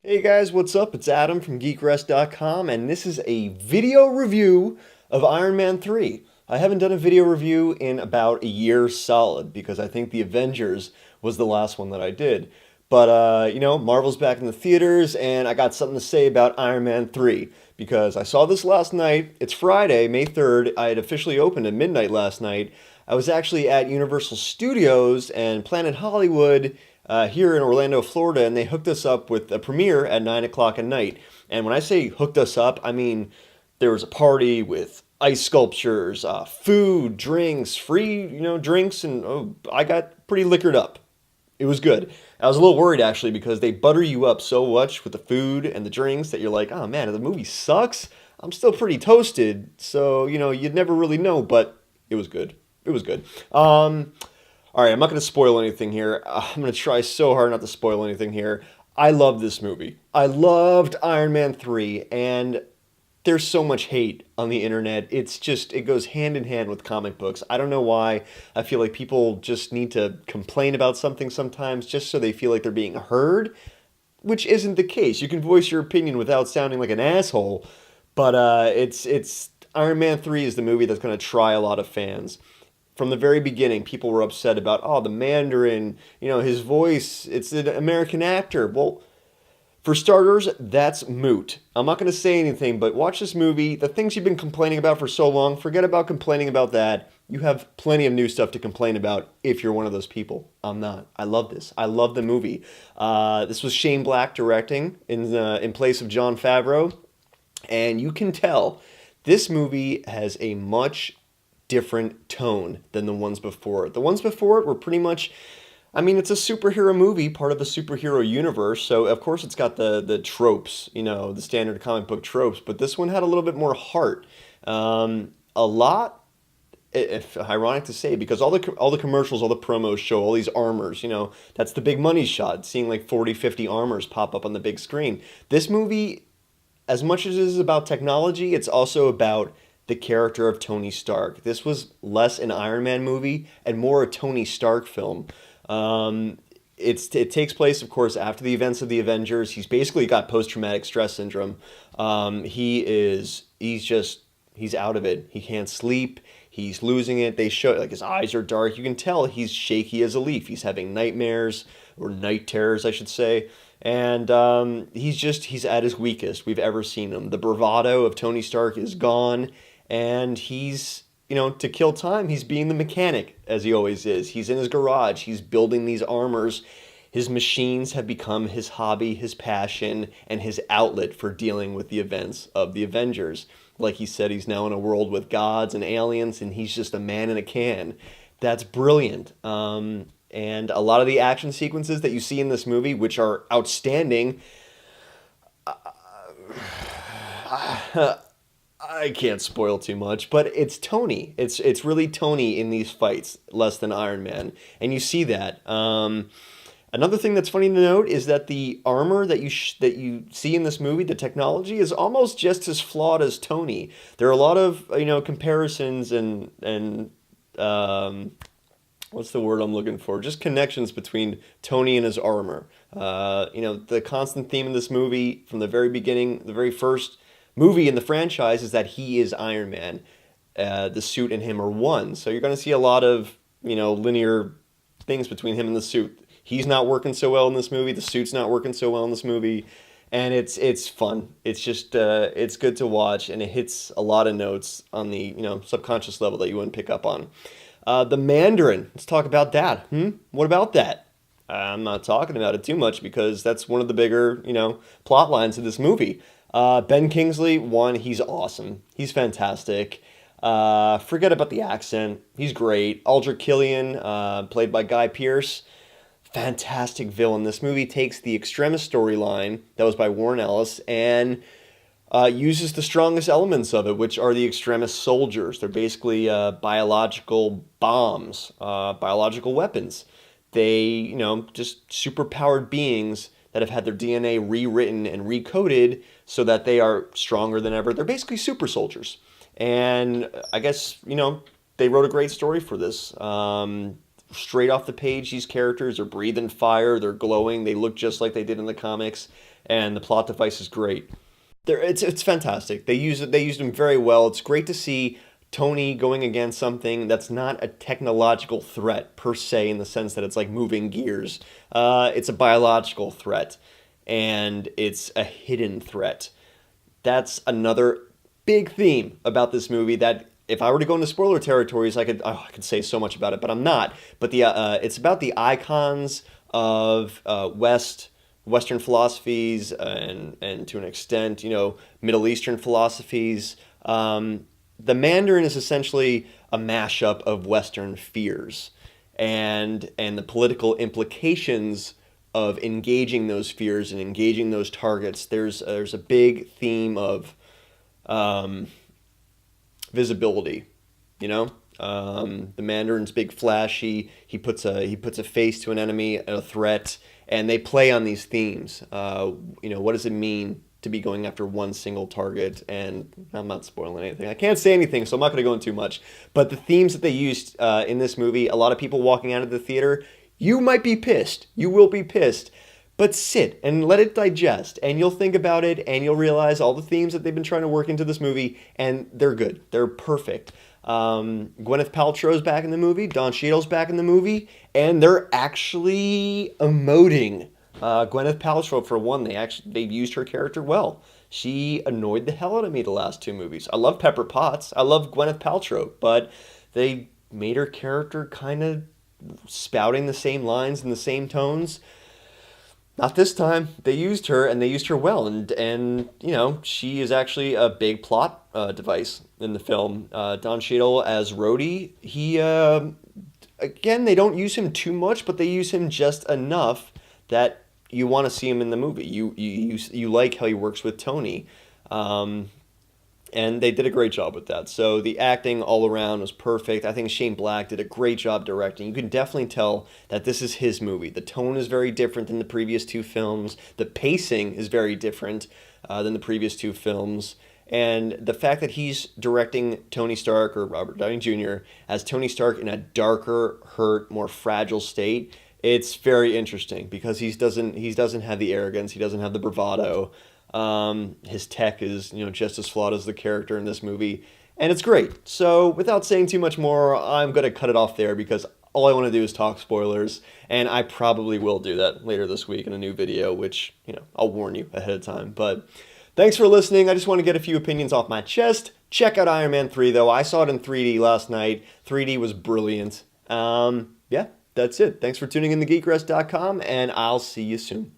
Hey guys, what's up? It's Adam from GeekRest.com, and this is a video review of Iron Man 3. I haven't done a video review in about a year solid because I think The Avengers was the last one that I did. But, Marvel's back in the theaters, and I got something to say about Iron Man 3 because I saw this last night. It's Friday, May 3rd. I had officially opened at midnight last night. I was actually at Universal Studios and Planet Hollywood here in Orlando, Florida, and they hooked us up with a premiere at 9 o'clock at night. And when I say hooked us up, I mean there was a party with ice sculptures, food, drinks, free, drinks, and I got pretty liquored up. It was good. I was a little worried actually because they butter you up so much with the food and the drinks that you're like, oh man, the movie sucks. I'm still pretty toasted, so you'd never really know, but it was good. It was good. All right, I'm not going to spoil anything here. I'm going to try so hard not to spoil anything here. I love this movie. I loved Iron Man 3, and there's so much hate on the internet. It goes hand in hand with comic books. I don't know why. I feel like people just need to complain about something sometimes just so they feel like they're being heard, which isn't the case. You can voice your opinion without sounding like an asshole, but it's Iron Man 3 is the movie that's going to try a lot of fans. From the very beginning, people were upset about, oh, the Mandarin, his voice, it's an American actor. Well, for starters, that's moot. I'm not going to say anything, but watch this movie. The things you've been complaining about for so long, forget about complaining about that. You have plenty of new stuff to complain about if you're one of those people. I'm not. I love this. I love the movie. This was Shane Black directing in place of Jon Favreau, and you can tell this movie has a much different tone than the ones before it. The ones before it were pretty much, I mean, it's a superhero movie, part of a superhero universe, so of course it's got the tropes, the standard comic book tropes, but this one had a little bit more heart. A lot, if ironic to say, because all the commercials, all the promos show all these armors, that's the big money shot, seeing like 40, 50 armors pop up on the big screen. This movie, as much as it is about technology, it's also about the character of Tony Stark. This was less an Iron Man movie and more a Tony Stark film. It takes place, of course, after the events of the Avengers. He's basically got post-traumatic stress syndrome. He's out of it. He can't sleep. He's losing it. They show like his eyes are dark. You can tell he's shaky as a leaf. He's having nightmares or night terrors, I should say. And he's at his weakest we've ever seen him. The bravado of Tony Stark is gone, and he's, to kill time, he's being the mechanic, as he always is. He's in his garage, he's building these armors. His machines have become his hobby, his passion, and his outlet for dealing with the events of the Avengers. Like he said, he's now in a world with gods and aliens, and he's just a man in a can. That's brilliant. And a lot of the action sequences that you see in this movie, which are outstanding, I can't spoil too much, but it's Tony. It's really Tony in these fights, less than Iron Man, and you see that. Another thing that's funny to note is that the armor that you see in this movie, the technology, is almost just as flawed as Tony. There are a lot of comparisons and what's the word I'm looking for? Just connections between Tony and his armor. The constant theme in this movie from the very beginning, the very first movie in the franchise, is that he is Iron Man. The suit and him are one. So you're going to see a lot of, linear things between him and the suit. He's not working so well in this movie. The suit's not working so well in this movie. And it's fun. It's just, it's good to watch, and it hits a lot of notes on the, subconscious level that you wouldn't pick up on. The Mandarin. Let's talk about that. What about that? I'm not talking about it too much because that's one of the bigger, plot lines of this movie. Ben Kingsley, he's awesome. He's fantastic. Forget about the accent. He's great. Aldrich Killian, played by Guy Pearce, fantastic villain. This movie takes the Extremis storyline that was by Warren Ellis and uses the strongest elements of it, which are the Extremis soldiers. They're basically biological bombs, biological weapons. They, just superpowered beings that have had their DNA rewritten and recoded so that they are stronger than ever. They're basically super soldiers. And I guess, they wrote a great story for this. straight off the page. These characters are breathing fire, they're glowing, they look just like they did in the comics, and the plot device is great. It's fantastic. They used them very well. It's great to see Tony going against something that's not a technological threat per se, in the sense that it's like moving gears. It's a biological threat, and it's a hidden threat. That's another big theme about this movie that, if I were to go into spoiler territories, I could say so much about it, but I'm not. But it's about the icons of Western philosophies, and to an extent, Middle Eastern philosophies. The Mandarin is essentially a mashup of Western fears, and the political implications of engaging those fears and engaging those targets. There's a big theme of visibility. The Mandarin's big flashy. He puts a face to an enemy, a threat, and they play on these themes. What does it mean to be going after one single target? And I'm not spoiling anything. I can't say anything, so I'm not going to go into too much. But the themes that they used in this movie, a lot of people walking out of the theater, you might be pissed. You will be pissed. But sit and let it digest, and you'll think about it, and you'll realize all the themes that they've been trying to work into this movie, and they're good. They're perfect. Gwyneth Paltrow's back in the movie. Don Cheadle's back in the movie, and they're actually emoting. Gwyneth Paltrow, for one, they've used her character well. She annoyed the hell out of me the last two movies. I love Pepper Potts. I love Gwyneth Paltrow, but they made her character kind of spouting the same lines and the same tones. Not this time. They used her, and they used her well, and she is actually a big plot device in the film. Don Cheadle as Rhodey, he again, they don't use him too much, but they use him just enough that you want to see him in the movie. You like how he works with Tony, and they did a great job with that. So the acting all around was perfect. I think Shane Black did a great job directing. You can definitely tell that this is his movie. The tone is very different than the previous two films. The pacing is very different than the previous two films. And the fact that he's directing Tony Stark, or Robert Downey Jr., as Tony Stark in a darker, hurt, more fragile state, it's very interesting because he doesn't have the arrogance. He doesn't have the bravado. His tech is, just as flawed as the character in this movie, and it's great. So without saying too much more, I'm going to cut it off there because all I want to do is talk spoilers, and I probably will do that later this week in a new video, which, I'll warn you ahead of time. But thanks for listening. I just want to get a few opinions off my chest. Check out Iron Man 3, though. I saw it in 3D last night. 3D was brilliant. Yeah, that's it. Thanks for tuning in to GeekRest.com, and I'll see you soon.